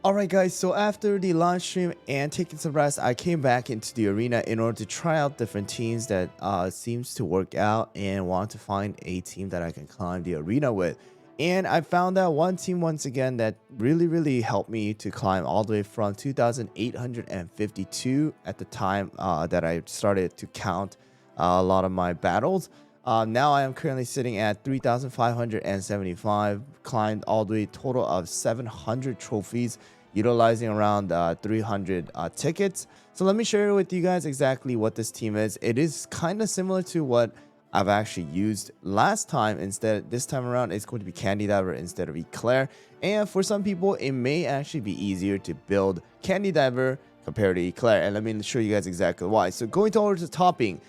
Alright guys, so after the live stream and taking some rest, I came back into the arena in order to try out different teams that seems to work out and want to find a team that I can climb the arena with. And I found out one team once again that really helped me to climb all the way from 2,852 at the time that I started to count a lot of my battles. Now I am currently sitting at 3,575, climbed all the way total of 700 trophies, utilizing around 300 tickets. So let me share with you guys exactly what this team is. It is kind of similar to what I've actually used last time. Instead, this time around, it's going to be Candy Diver instead of Eclair. And for some people, it may actually be easier to build Candy Diver compared to Eclair. And let me show you guys exactly why. So going over to Topping.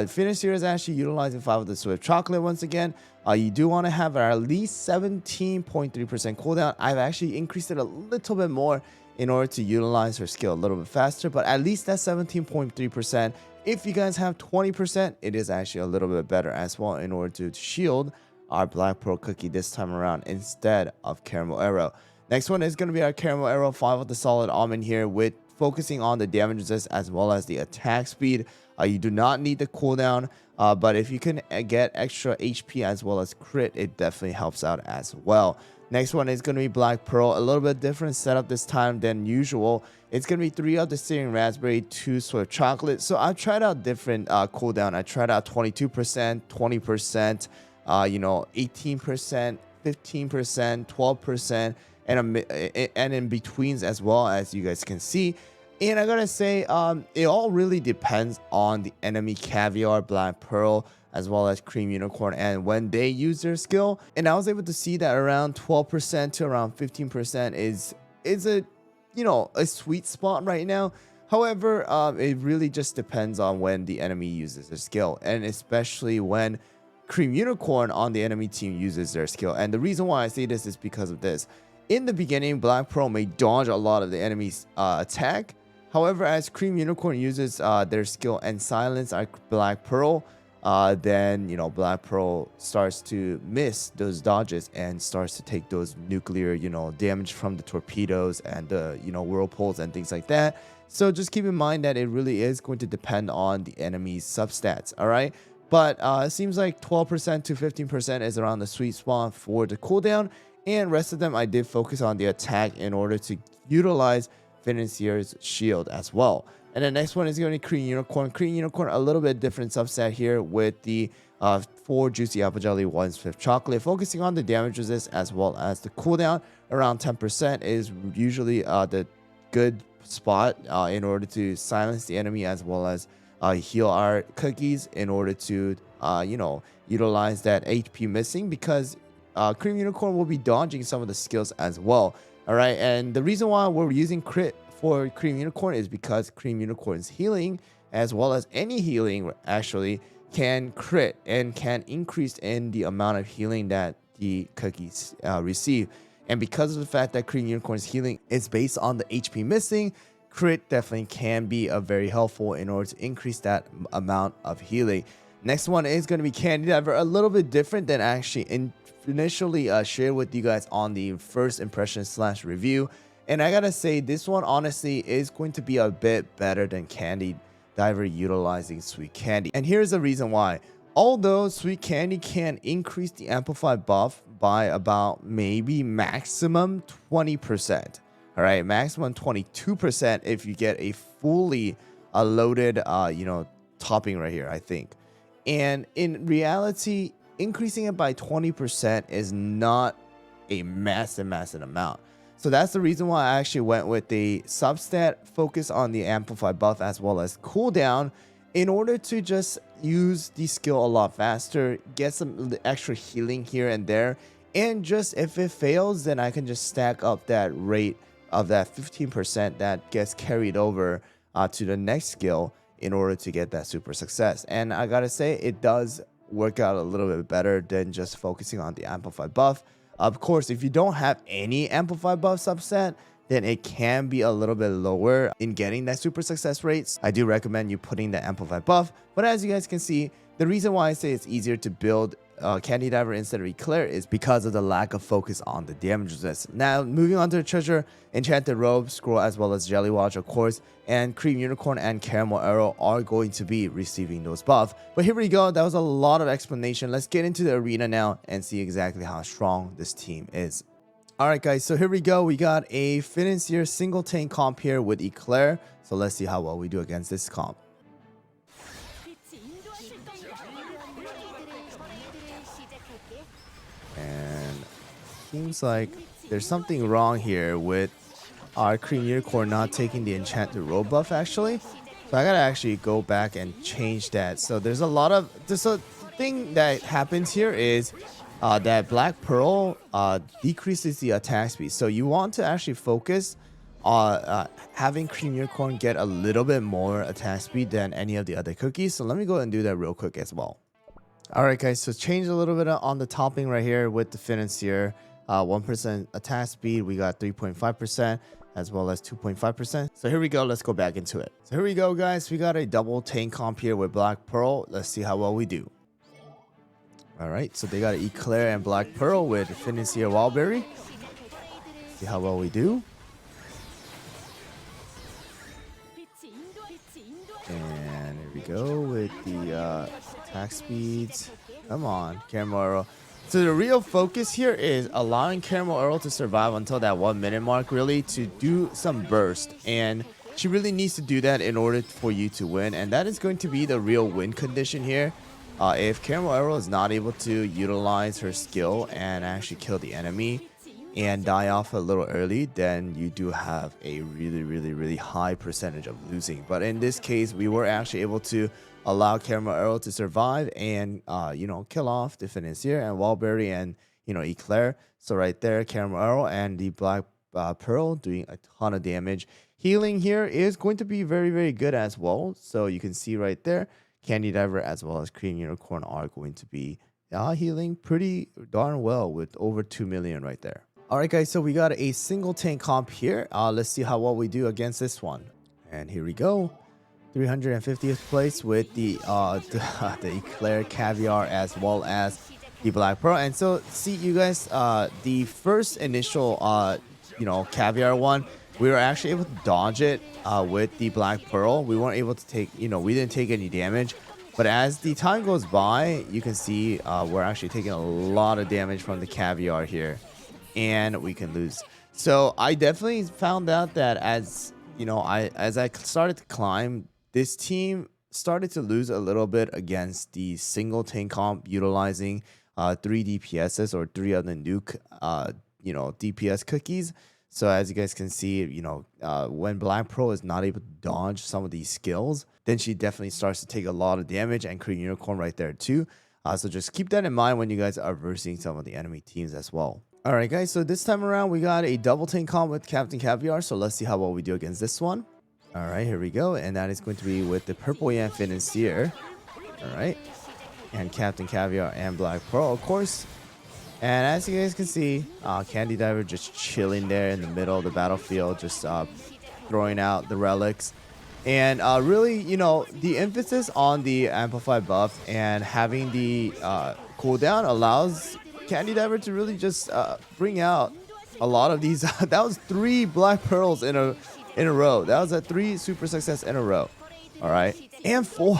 Finish here is actually utilizing 5 of the Swift Chocolate once again. You do want to have at least 17.3% cooldown. I've actually increased it a little bit more in order to utilize her skill a little bit faster, but at least that 17.3%. If you guys have 20%, it is actually a little bit better as well in order to shield our Black Pearl Cookie this time around instead of Caramel Arrow. Next one is going to be our Caramel Arrow, 5 of the Solid Almond here, with focusing on the damage resist as well as the attack speed. You do not need the cooldown, but if you can get extra HP as well as crit, it definitely helps out as well. Next one is going to be Black Pearl, a little bit different setup this time than usual. It's going to be 3 of the Searing Raspberry, 2 Swift Chocolate. So I've tried out different cooldown. I tried out 22%, 20%, 18%, 15%, 12%, and in betweens as well, as you guys can see. And I gotta say, it all really depends on the enemy Caviar, Black Pearl, as well as Cream Unicorn, and when they use their skill. And I was able to see that around 12% to around 15% is a a sweet spot right now. However, it really just depends on when the enemy uses their skill, and especially when Cream Unicorn on the enemy team uses their skill. And the reason why I say this is because of this. In the beginning, Black Pearl may dodge a lot of the enemy's attack. However, as Cream Unicorn uses their skill and silence our Black Pearl, then Black Pearl starts to miss those dodges and starts to take those nuclear damage from the torpedoes and the whirlpools and things like that. So just keep in mind that it really is going to depend on the enemy's substats. All right, but it seems like 12% to 15% is around the sweet spot for the cooldown, and rest of them I did focus on the attack in order to utilize Financier's shield as well. And the next one is going to be Cream Unicorn. Cream Unicorn, a little bit different subset here with the 4 Juicy Apple Jelly, 1 Swift Chocolate, focusing on the damage resist as well as the cooldown. Around 10% is usually the good spot in order to silence the enemy as well as heal our cookies in order to utilize that HP missing, because Cream Unicorn will be dodging some of the skills as well. All right, and the reason why we're using crit for Cream Unicorn is because Cream Unicorn's healing, as well as any healing actually, can crit and can increase in the amount of healing that the cookies receive. And because of the fact that Cream Unicorn's healing is based on the HP missing, crit definitely can be very helpful in order to increase that amount of healing. Next one is going to be Candy Diver, a little bit different than actually initially shared with you guys on the first impression / review. And I gotta say, this one honestly is going to be a bit better than Candy Diver utilizing Sweet Candy. And here's the reason why. Although Sweet Candy can increase the amplified buff by about maybe maximum 20%. All right, maximum 22% if you get a fully loaded topping right here, I think. And in reality, increasing it by 20% is not a massive amount. So that's the reason why I actually went with the substat focus on the amplified buff as well as cooldown, in order to just use the skill a lot faster, get some extra healing here and there, and just if it fails, then I can just stack up that rate of that 15% that gets carried over to the next skill in order to get that super success. And I gotta say, it does work out a little bit better than just focusing on the amplified buff. Of course, if you don't have any amplified buff subset, then it can be a little bit lower in getting that super success rates. I do recommend you putting the amplified buff, but as you guys can see, the reason why I say it's easier to build Candy Diver instead of Eclair is because of the lack of focus on the damage resist. Now, moving on to the treasure, Enchanted Robe, Scroll, as well as Jelly Watch, of course, and Cream Unicorn and Caramel Arrow are going to be receiving those buffs. But here we go. That was a lot of explanation. Let's get into the arena now and see exactly how strong this team is. Alright guys, so here we go. We got a Financier single tank comp here with Eclair. So let's see how well we do against this comp. And seems like there's something wrong here with our Cream Unicorn not taking the Enchanted Robe buff actually. So I gotta actually go back and change that. So there's a lot of... So the thing that happens here is that Black Pearl decreases the attack speed. So you want to actually focus on having Cream Unicorn get a little bit more attack speed than any of the other cookies. So let me go and do that real quick as well. Alright guys, so change a little bit on the topping right here with the Financier. 1% attack speed, we got 3.5% as well as 2.5%. So here we go, let's go back into it. So here we go guys, we got a double tank comp here with Black Pearl. Let's see how well we do. Alright, so they got Eclair and Black Pearl with Financier Wildberry. See how well we do. And here we go with the attack speeds. Come on, Caramel Arrow. So the real focus here is allowing Caramel Arrow to survive until that 1 minute mark, really, to do some burst. And she really needs to do that in order for you to win. And that is going to be the real win condition here. If Caramel Arrow is not able to utilize her skill and actually kill the enemy and die off a little early, then you do have a really high percentage of losing. But in this case, we were actually able to allow Caramel Arrow to survive and you know, kill off the Financier and Wildberry and, you know, Eclair. So right there, Caramel Arrow and the Black Pearl doing a ton of damage. Healing here is going to be very good as well. So you can see right there, Candy Diver as well as Cream Unicorn are going to be healing pretty darn well with over 2 million right there. Alright guys, so we got a single tank comp here. Let's see how well we do against this one. And here we go. 350th place with the Eclair Caviar as well as the Black Pearl. And so see you guys, the first initial you know, Caviar one, we were actually able to dodge it with the Black Pearl. We weren't able to take, you know, we didn't take any damage. But as the time goes by, you can see we're actually taking a lot of damage from the Caviar here. And we can lose. So I definitely found out that as, you know, as I started to climb, this team started to lose a little bit against the single tank comp utilizing 3 DPSs or 3 of the nuke, you know, DPS cookies. So as you guys can see, you know, when Black Pearl is not able to dodge some of these skills, then she definitely starts to take a lot of damage, and Cream Unicorn right there too. So just keep that in mind when you guys are versing some of the enemy teams as well. Alright guys, so this time around we got a double tank comp with Captain Caviar. So let's see how well we do against this one. Alright, here we go. And that is going to be with the Purple Yam Financier. Alright. And Captain Caviar and Black Pearl, of course. And as you guys can see, Candy Diver just chilling there in the middle of the battlefield, just throwing out the relics. And really, you know, the emphasis on the Amplify buff and having the cooldown allows Candy Diver to really just bring out a lot of these. That was 3 Black Pearls in a row. That was a 3 super success in a row. All right, and 4.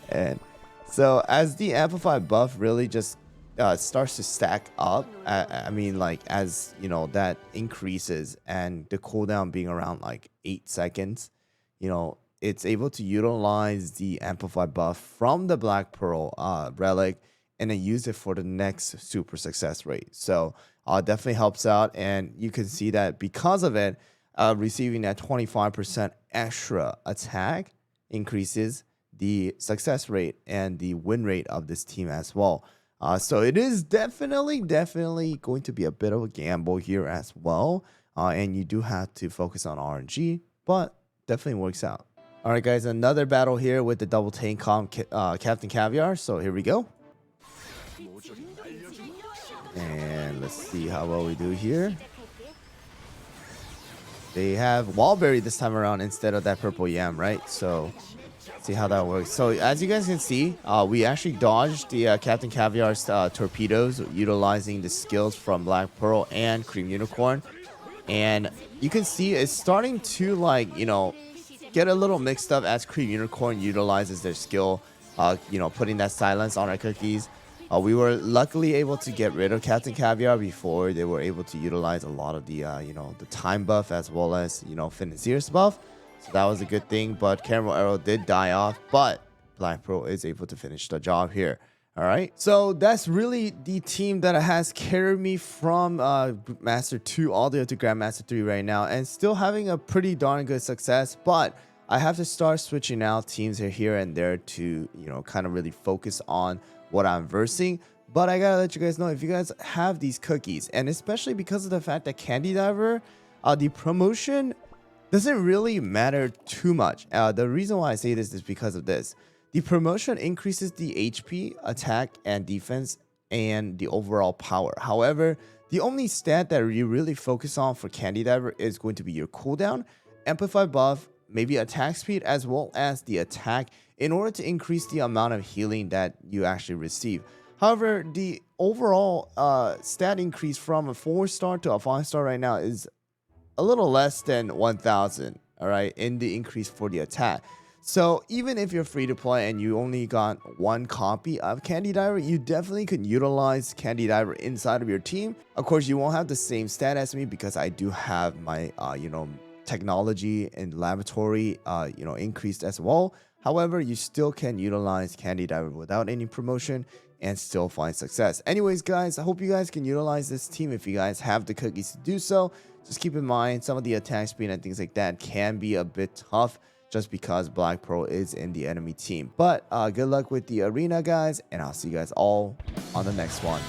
And so as the Amplify buff really just starts to stack up, I mean, like, as you know, that increases and the cooldown being around like 8 seconds, you know, it's able to utilize the Amplify buff from the Black Pearl relic and then use it for the next super success rate. So definitely helps out. And you can see that because of it, receiving that 25% extra attack increases the success rate and the win rate of this team as well. So it is definitely going to be a bit of a gamble here as well. And you do have to focus on RNG, but definitely works out. All right, guys, another battle here with the double tank comp Captain Caviar. So here we go. And let's see how well we do here. They have Wildberry this time around instead of that Purple Yam, right? So See how that works. So as you guys can see, we actually dodged the Captain Caviar's torpedoes utilizing the skills from Black Pearl and Cream Unicorn. And you can see it's starting to, like, get a little mixed up as Cream Unicorn utilizes their skill, putting that silence on our cookies. We were luckily able to get rid of Captain Caviar before they were able to utilize a lot of the, the time buff as well as, Financier's buff. So that was a good thing, but Caramel Arrow did die off, but Black Pearl is able to finish the job here. All right, so that's really the team that has carried me from Master 2 all the way up to Grandmaster 3 right now, and still having a pretty darn good success. But I have to start switching out teams here and there to, kind of really focus on what I'm versing. But I gotta let you guys know, if you guys have these cookies, and especially because of the fact that Candy Diver, the promotion doesn't really matter too much. The reason why I say this is because of this. The promotion increases the HP, attack, and defense, and the overall power. However, the only stat that you really focus on for Candy Diver is going to be your cooldown, Amplify buff, maybe attack speed, as well as the attack, in order to increase the amount of healing that you actually receive. However, the overall stat increase from a 4-star to a 5-star right now is a little less than 1,000, all right, in the increase for the attack. So even if you're free to play and you only got one copy of Candy Diver, you definitely could utilize Candy Diver inside of your team. Of course, you won't have the same stat as me because I do have my, technology and laboratory, increased as well. However, you still can utilize Candy Diver without any promotion and still find success. Anyways, guys, I hope you guys can utilize this team if you guys have the cookies to do so. Just keep in mind, some of the attack speed and things like that can be a bit tough just because Black Pearl is in the enemy team. But good luck with the arena, guys, and I'll see you guys all on the next one.